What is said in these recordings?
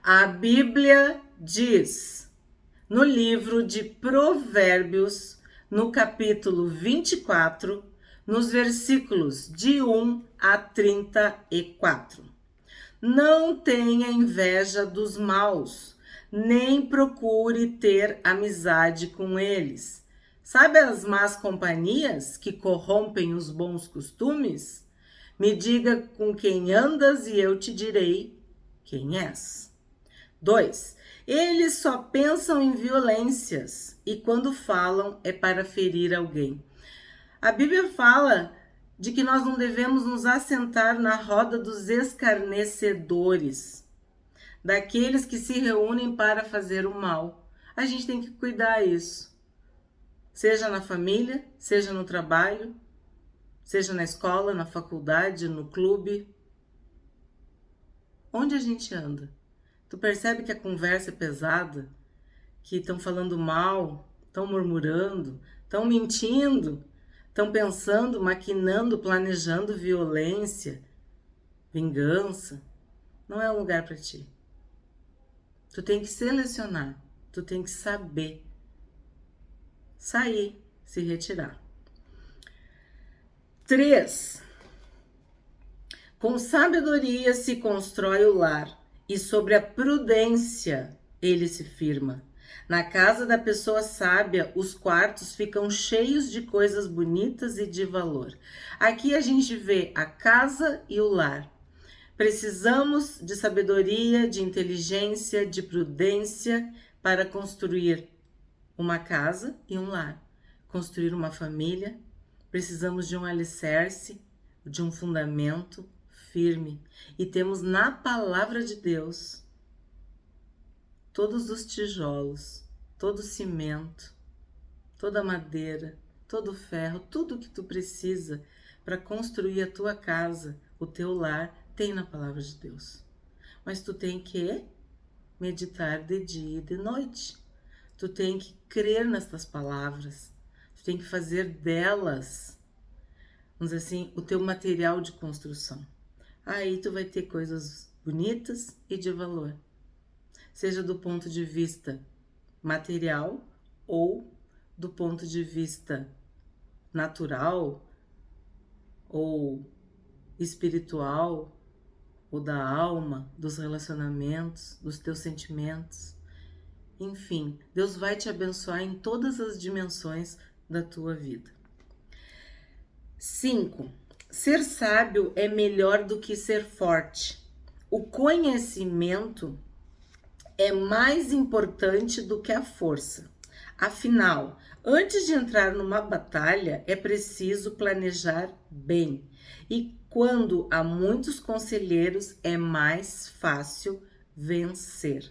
A Bíblia diz, no livro de Provérbios, no capítulo 24, nos versículos de 1 a 34. Não tenha inveja dos maus, nem procure ter amizade com eles. Sabe as más companhias que corrompem os bons costumes? Me diga com quem andas e eu te direi quem és. 2. Eles só pensam em violências e quando falam é para ferir alguém. A Bíblia fala de que nós não devemos nos assentar na roda dos escarnecedores, daqueles que se reúnem para fazer o mal. A gente tem que cuidar isso. Seja na família, seja no trabalho, seja na escola, na faculdade, no clube. Onde a gente anda? Tu percebe que a conversa é pesada? Que estão falando mal, estão murmurando, estão mentindo, estão pensando, maquinando, planejando violência, vingança. Não é um lugar para ti. Tu tem que selecionar, tu tem que saber sair, se retirar. 3. Com sabedoria se constrói o lar e sobre a prudência ele se firma. Na casa da pessoa sábia, os quartos ficam cheios de coisas bonitas e de valor. Aqui a gente vê a casa e o lar. Precisamos de sabedoria, de inteligência, de prudência para construir uma casa e um lar. Construir uma família, precisamos de um alicerce, de um fundamento firme. E temos na palavra de Deus todos os tijolos, todo o cimento, toda a madeira, todo o ferro, tudo que tu precisa para construir a tua casa, o teu lar, tem na palavra de Deus. Mas tu tem que meditar de dia e de noite. Tu tem que crer nestas palavras. Tu tem que fazer delas, vamos dizer assim, o teu material de construção. Aí tu vai ter coisas bonitas e de valor. Seja do ponto de vista material ou do ponto de vista natural ou espiritual ou da alma, dos relacionamentos, dos teus sentimentos. Enfim, Deus vai te abençoar em todas as dimensões da tua vida. 5. Ser sábio é melhor do que ser forte. O conhecimento é mais importante do que a força. Afinal, antes de entrar numa batalha, é preciso planejar bem. E quando há muitos conselheiros, é mais fácil vencer.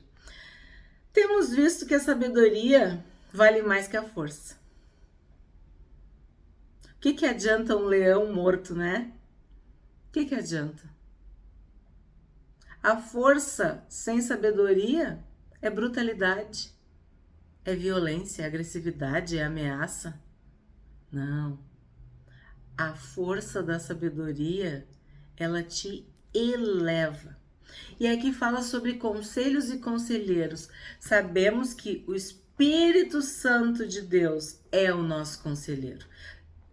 Temos visto que a sabedoria vale mais que a força. O que adianta um leão morto, né? O que adianta? A força sem sabedoria é brutalidade, é violência, é agressividade, é ameaça. Não. A força da sabedoria, ela te eleva. E aqui fala sobre conselhos e conselheiros. Sabemos que o Espírito Santo de Deus é o nosso conselheiro.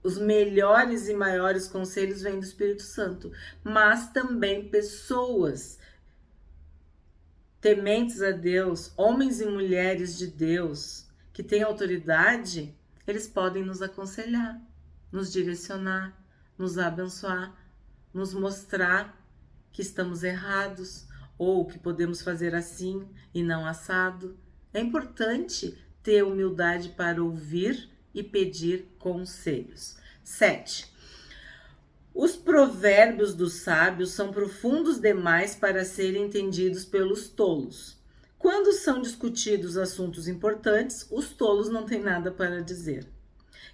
Os melhores e maiores conselhos vêm do Espírito Santo, mas também pessoas tementes a Deus, homens e mulheres de Deus, que têm autoridade, eles podem nos aconselhar, nos direcionar, nos abençoar, nos mostrar que estamos errados ou que podemos fazer assim e não assado. É importante ter humildade para ouvir e pedir conselhos. 7. Os provérbios dos sábios são profundos demais para serem entendidos pelos tolos. Quando são discutidos assuntos importantes, os tolos não têm nada para dizer.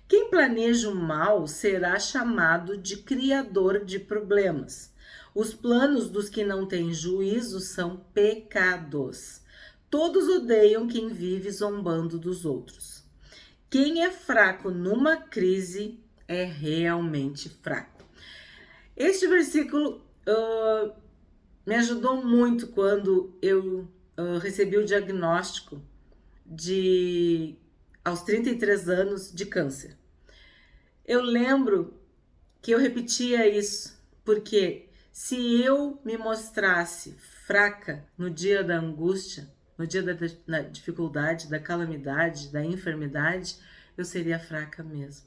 Quem planeja o mal será chamado de criador de problemas. Os planos dos que não têm juízo são pecados. Todos odeiam quem vive zombando dos outros. Quem é fraco numa crise é realmente fraco. Este versículo me ajudou muito quando eu eu recebi o diagnóstico aos 33 anos, de câncer. Eu lembro que eu repetia isso, porque se eu me mostrasse fraca no dia da angústia, no dia da dificuldade, da calamidade, da enfermidade, eu seria fraca mesmo.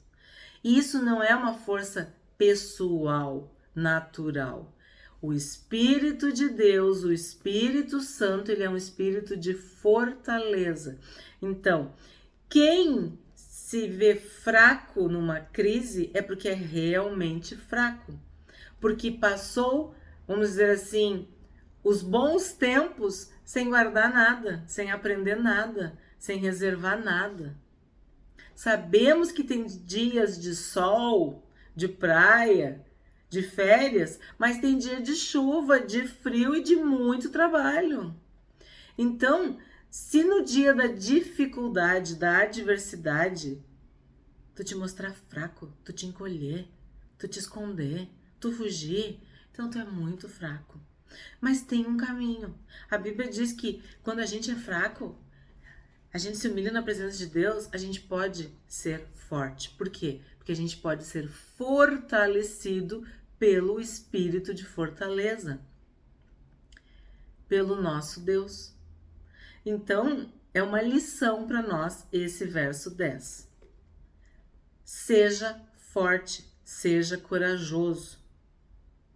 E isso não é uma força pessoal, natural. O Espírito de Deus, o Espírito Santo, ele é um espírito de fortaleza. Então, quem se vê fraco numa crise é porque é realmente fraco. Porque passou, vamos dizer assim, os bons tempos sem guardar nada, sem aprender nada, sem reservar nada. Sabemos que tem dias de sol, de praia, de férias, mas tem dia de chuva, de frio e de muito trabalho. Então, se no dia da dificuldade, da adversidade, tu te mostrar fraco, tu te encolher, tu te esconder, tu fugir, então tu é muito fraco. Mas tem um caminho. A Bíblia diz que quando a gente é fraco, a gente se humilha na presença de Deus, a gente pode ser forte. Por quê? Porque a gente pode ser fortalecido pelo Espírito de fortaleza, pelo nosso Deus. Então, é uma lição para nós esse verso 10. Seja forte, seja corajoso,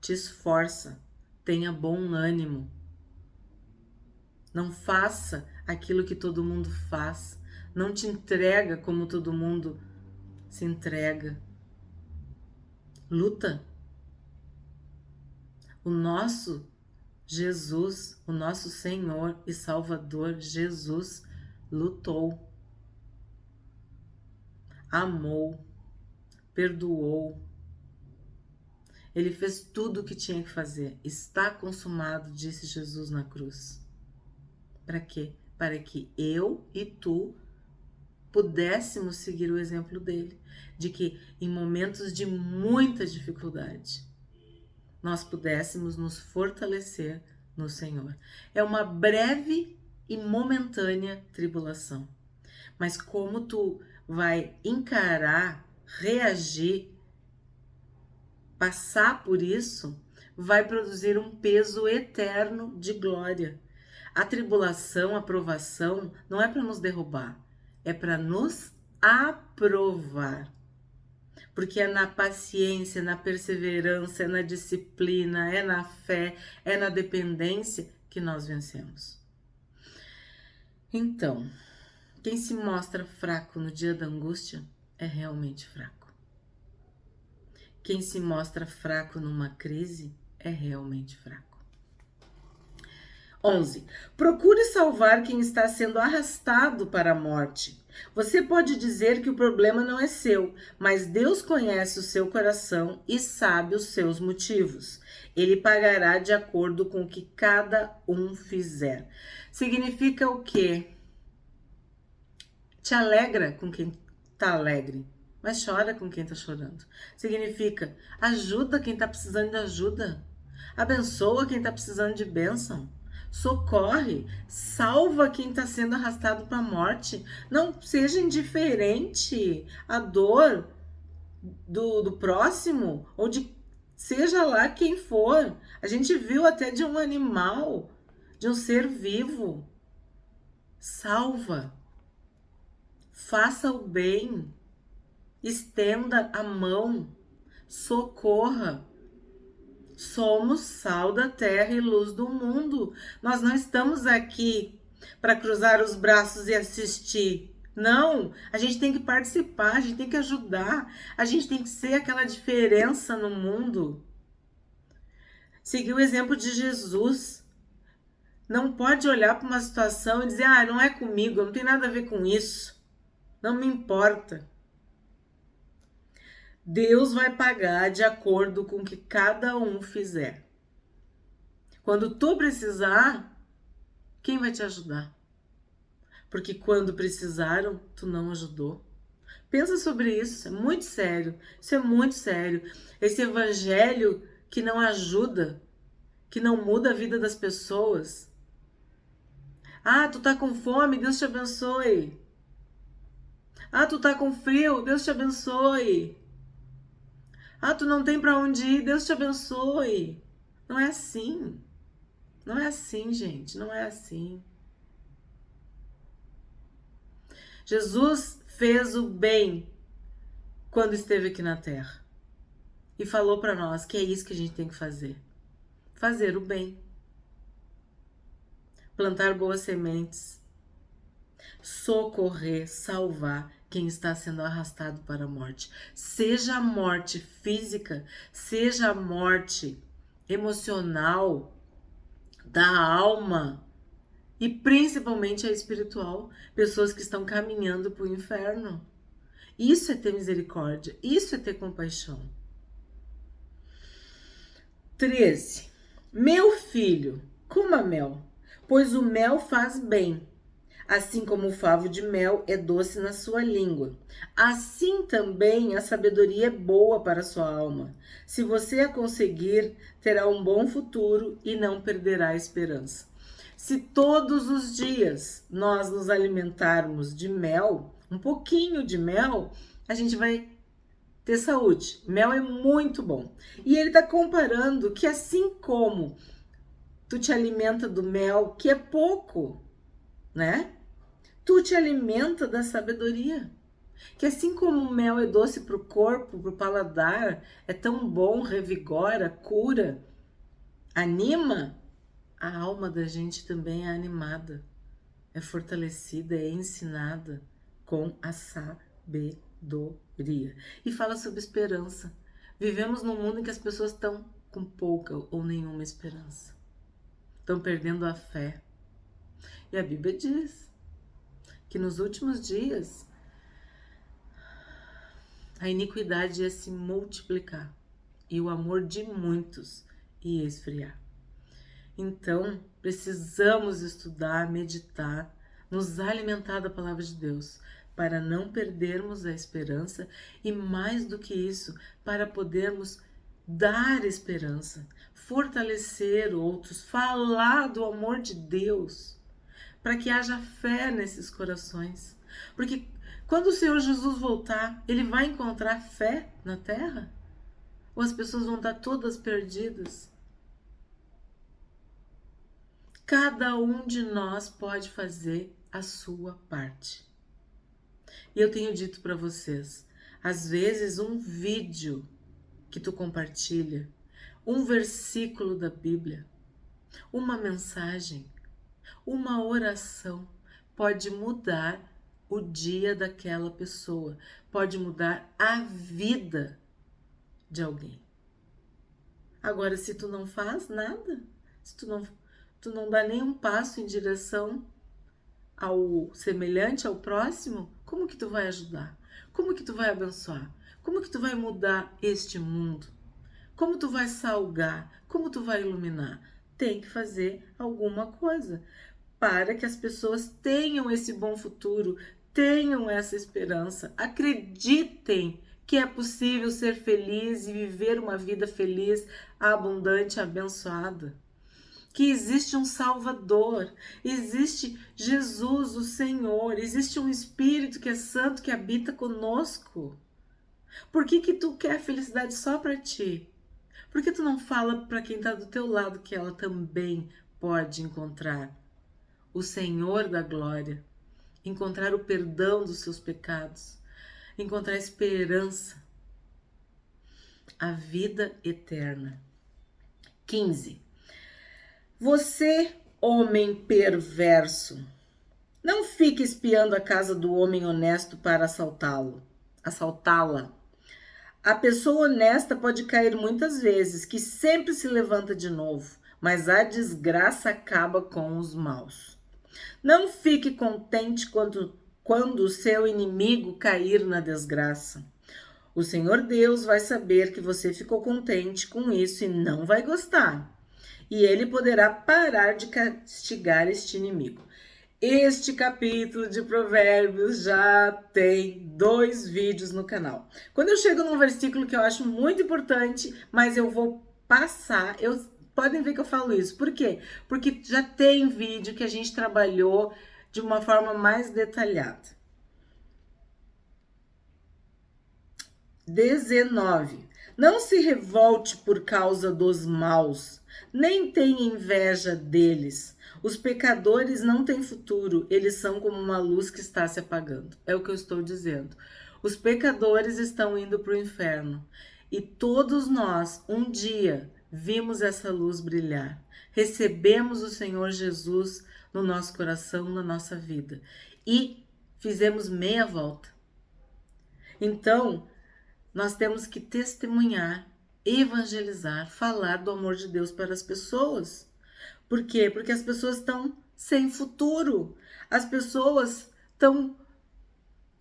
te esforça, tenha bom ânimo. Não faça aquilo que todo mundo faz. Não te entrega como todo mundo se entrega. Luta. O nosso Jesus, o nosso Senhor e Salvador Jesus lutou, amou, perdoou. Ele fez tudo o que tinha que fazer. Está consumado, disse Jesus na cruz. Para quê? Para que eu e tu pudéssemos seguir o exemplo dele, de que em momentos de muita dificuldade, nós pudéssemos nos fortalecer no Senhor. É uma breve e momentânea tribulação, mas como tu vai encarar, reagir, passar por isso, vai produzir um peso eterno de glória. A tribulação, a provação, não é para nos derrubar, é para nos aprovar. Porque é na paciência, na perseverança, é na disciplina, é na fé, é na dependência que nós vencemos. Então, quem se mostra fraco no dia da angústia é realmente fraco. Quem se mostra fraco numa crise é realmente fraco. 11. Procure salvar quem está sendo arrastado para a morte. Você pode dizer que o problema não é seu, mas Deus conhece o seu coração e sabe os seus motivos. Ele pagará de acordo com o que cada um fizer. Significa o quê? Te alegra com quem está alegre, mas chora com quem está chorando. Significa ajuda quem está precisando de ajuda. Abençoa quem está precisando de bênção. Socorre, salva quem está sendo arrastado para a morte. Não seja indiferente à dor do próximo, ou de seja lá quem for. A gente viu até de um animal, de um ser vivo. Salva, faça o bem, estenda a mão, socorra. Somos sal da terra e luz do mundo. Nós não estamos aqui para cruzar os braços e assistir. Não, a gente tem que participar, a gente tem que ajudar, a gente tem que ser aquela diferença no mundo. Seguir o exemplo de Jesus. Não pode olhar para uma situação e dizer, não é comigo, não tem nada a ver com isso. Não me importa. Deus vai pagar de acordo com o que cada um fizer. Quando tu precisar, quem vai te ajudar? Porque quando precisaram, tu não ajudou. Pensa sobre isso, é muito sério. Isso é muito sério. Esse evangelho que não ajuda, que não muda a vida das pessoas. Ah, tu tá com fome, Deus te abençoe. Ah, tu tá com frio, Deus te abençoe. Ah, tu não tem para onde ir, Deus te abençoe. Não é assim. Não é assim, gente, não é assim. Jesus fez o bem quando esteve aqui na terra e falou para nós que é isso que a gente tem que fazer. Fazer o bem. Plantar boas sementes. Socorrer, salvar quem está sendo arrastado para a morte. Seja a morte física, seja a morte emocional, da alma e principalmente a espiritual. Pessoas que estão caminhando para o inferno. Isso é ter misericórdia, isso é ter compaixão. 13. Meu filho, coma mel, pois o mel faz bem. Assim como o favo de mel é doce na sua língua, assim também a sabedoria é boa para a sua alma. Se você a conseguir, terá um bom futuro e não perderá a esperança. Se todos os dias nós nos alimentarmos de mel, um pouquinho de mel, a gente vai ter saúde. Mel é muito bom. E ele está comparando que assim como tu te alimenta do mel, que é pouco, né? Tu te alimenta da sabedoria. Que assim como o mel é doce para o corpo, para o paladar, é tão bom, revigora, cura, anima, a alma da gente também é animada, é fortalecida, é ensinada com a sabedoria. E fala sobre esperança. Vivemos num mundo em que as pessoas estão com pouca ou nenhuma esperança. Estão perdendo a fé. E a Bíblia diz que nos últimos dias a iniquidade ia se multiplicar e o amor de muitos ia esfriar. Então, precisamos estudar, meditar, nos alimentar da palavra de Deus, para não perdermos a esperança e, mais do que isso, para podermos dar esperança, fortalecer outros, falar do amor de Deus, para que haja fé nesses corações. Porque quando o Senhor Jesus voltar, ele vai encontrar fé na terra? Ou as pessoas vão estar todas perdidas? Cada um de nós pode fazer a sua parte. E eu tenho dito para vocês, às vezes um vídeo que tu compartilha, um versículo da Bíblia, uma mensagem, uma oração pode mudar o dia daquela pessoa, pode mudar a vida de alguém. Agora, se tu não faz nada, se tu não dá nenhum passo em direção ao semelhante, ao próximo, como que tu vai ajudar? Como que tu vai abençoar? Como que tu vai mudar este mundo? Como tu vai salgar? Como tu vai iluminar? Tem que fazer alguma coisa para que as pessoas tenham esse bom futuro, tenham essa esperança, acreditem que é possível ser feliz e viver uma vida feliz, abundante, abençoada. Que existe um Salvador, existe Jesus, o Senhor, existe um Espírito que é santo, que habita conosco. Por que que tu quer felicidade só para ti? Por que tu não fala para quem está do teu lado que ela também pode encontrar o Senhor da glória, encontrar o perdão dos seus pecados, encontrar esperança, a vida eterna? 15. Você, homem perverso, não fique espiando a casa do homem honesto para assaltá-la. A pessoa honesta pode cair muitas vezes, que sempre se levanta de novo, mas a desgraça acaba com os maus. Não fique contente quando o seu inimigo cair na desgraça. O Senhor Deus vai saber que você ficou contente com isso e não vai gostar. E ele poderá parar de castigar este inimigo. Este capítulo de Provérbios já tem 2 vídeos no canal. Quando eu chego num versículo que eu acho muito importante, mas eu vou passar, eu podem ver que eu falo isso. Por quê? Porque já tem vídeo que a gente trabalhou de uma forma mais detalhada. 19. Não se revolte por causa dos maus, nem tenha inveja deles. Os pecadores não têm futuro, eles são como uma luz que está se apagando. É o que eu estou dizendo. Os pecadores estão indo para o inferno. E todos nós, um dia, vimos essa luz brilhar. Recebemos o Senhor Jesus no nosso coração, na nossa vida. E fizemos meia volta. Então, nós temos que testemunhar, evangelizar, falar do amor de Deus para as pessoas. Por quê? Porque as pessoas estão sem futuro. As pessoas estão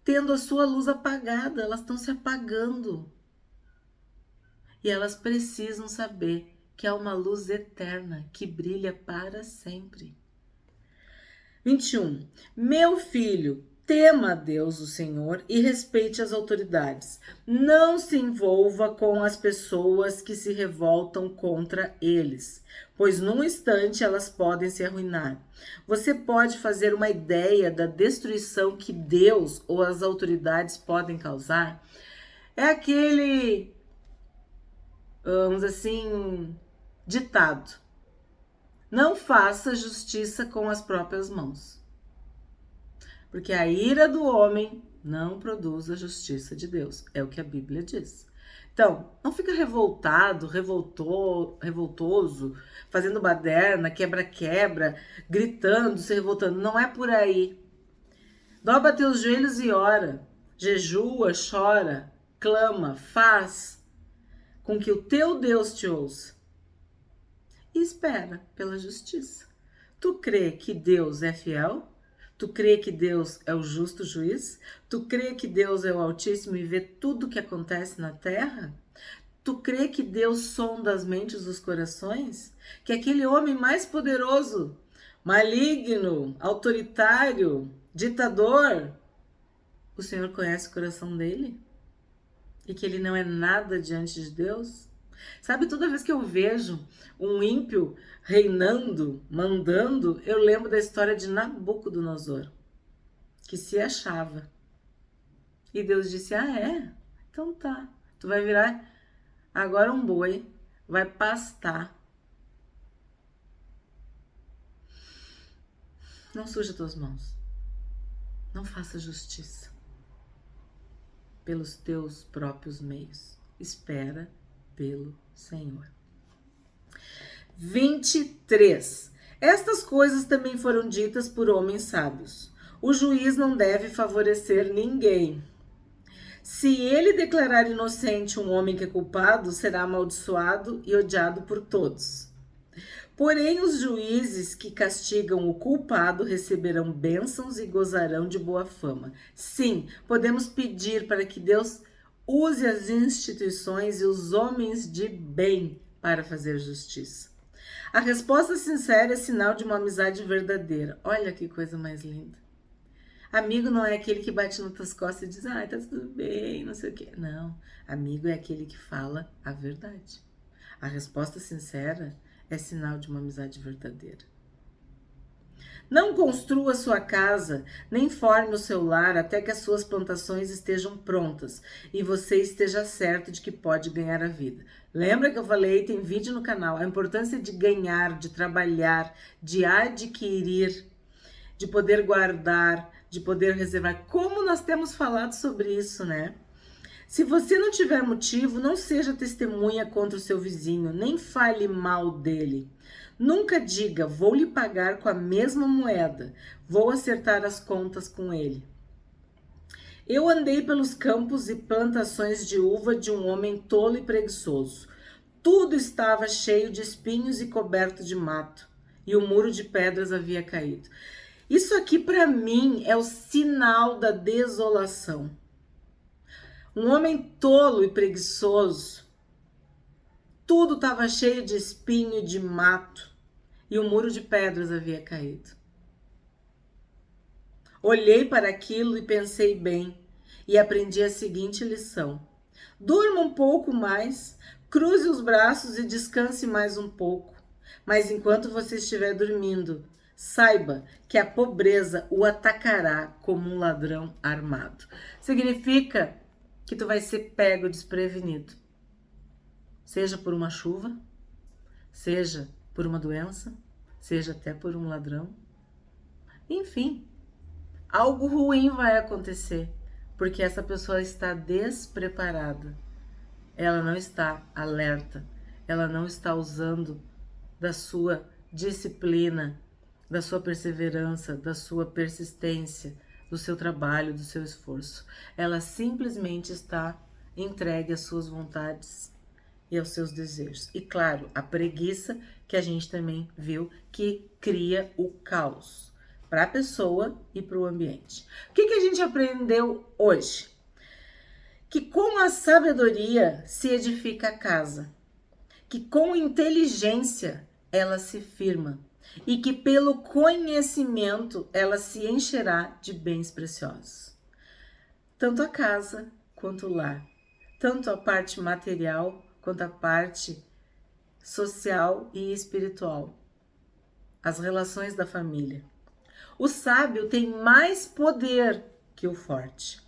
tendo a sua luz apagada, elas estão se apagando. E elas precisam saber que há uma luz eterna que brilha para sempre. 21. Meu filho, tema a Deus, o Senhor, e respeite as autoridades. Não se envolva com as pessoas que se revoltam contra eles, pois num instante elas podem se arruinar. Você pode fazer uma ideia da destruição que Deus ou as autoridades podem causar? É aquele, vamos assim, ditado: não faça justiça com as próprias mãos, porque a ira do homem não produz a justiça de Deus. É o que a Bíblia diz. Então, não fica revoltado, revoltoso, fazendo baderna, quebra-quebra, gritando, se revoltando. Não é por aí. Dobra teus joelhos e ora. Jejua, chora, clama, faz com que o teu Deus te ouça. E espera pela justiça. Tu crê que Deus é fiel? Tu crê que Deus é o justo juiz? Tu crê que Deus é o Altíssimo e vê tudo o que acontece na terra? Tu crê que Deus sonda as mentes dos corações? Que aquele homem mais poderoso, maligno, autoritário, ditador, o Senhor conhece o coração dele? E que ele não é nada diante de Deus? Sabe, toda vez que eu vejo um ímpio reinando, mandando, eu lembro da história de Nabucodonosor, que se achava. E Deus disse: ah, é? Então tá, tu vai virar agora um boi, vai pastar. Não suja tuas mãos. Não faça justiça pelos teus próprios meios. Espera pelo Senhor. 23. Estas coisas também foram ditas por homens sábios. O juiz não deve favorecer ninguém. Se ele declarar inocente um homem que é culpado, será amaldiçoado e odiado por todos. Porém, os juízes que castigam o culpado receberão bênçãos e gozarão de boa fama. Sim, podemos pedir para que Deus use as instituições e os homens de bem para fazer justiça. A resposta sincera é sinal de uma amizade verdadeira. Olha que coisa mais linda. Amigo não é aquele que bate nas tuas costas e diz: ah, tá tudo bem, não sei o quê. Não, amigo é aquele que fala a verdade. A resposta sincera é sinal de uma amizade verdadeira. Não construa sua casa, nem forme o seu lar até que as suas plantações estejam prontas e você esteja certo de que pode ganhar a vida. Lembra que eu falei, tem vídeo no canal, a importância de ganhar, de trabalhar, de adquirir, de poder guardar, de poder reservar. Como nós temos falado sobre isso, né? Se você não tiver motivo, não seja testemunha contra o seu vizinho, nem fale mal dele. Nunca diga: vou lhe pagar com a mesma moeda, vou acertar as contas com ele. Eu andei pelos campos e plantações de uva de um homem tolo e preguiçoso. Tudo estava cheio de espinhos e coberto de mato, e o muro de pedras havia caído. Isso aqui para mim é o sinal da desolação. Um homem tolo e preguiçoso, tudo estava cheio de espinho e de mato, e o muro de pedras havia caído. Olhei para aquilo e pensei bem, e aprendi a seguinte lição: durma um pouco mais, cruze os braços e descanse mais um pouco. Mas enquanto você estiver dormindo, saiba que a pobreza o atacará como um ladrão armado. Significa que tu vai ser pego desprevenido. Seja por uma chuva, seja por uma doença, seja até por um ladrão. Enfim, algo ruim vai acontecer, porque essa pessoa está despreparada. Ela não está alerta, ela não está usando da sua disciplina, da sua perseverança, da sua persistência, do seu trabalho, do seu esforço. Ela simplesmente está entregue às suas vontades e aos seus desejos. E claro, a preguiça que a gente também viu que cria o caos para a pessoa e para o ambiente. O que a gente aprendeu hoje? Que com a sabedoria se edifica a casa, que com inteligência ela se firma e que pelo conhecimento ela se encherá de bens preciosos. Tanto a casa quanto o lar, tanto a parte material quanto a parte social e espiritual, as relações da família. O sábio tem mais poder que o forte.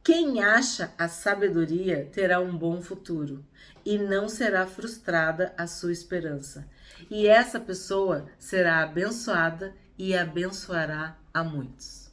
Quem acha a sabedoria terá um bom futuro e não será frustrada a sua esperança. E essa pessoa será abençoada e abençoará a muitos.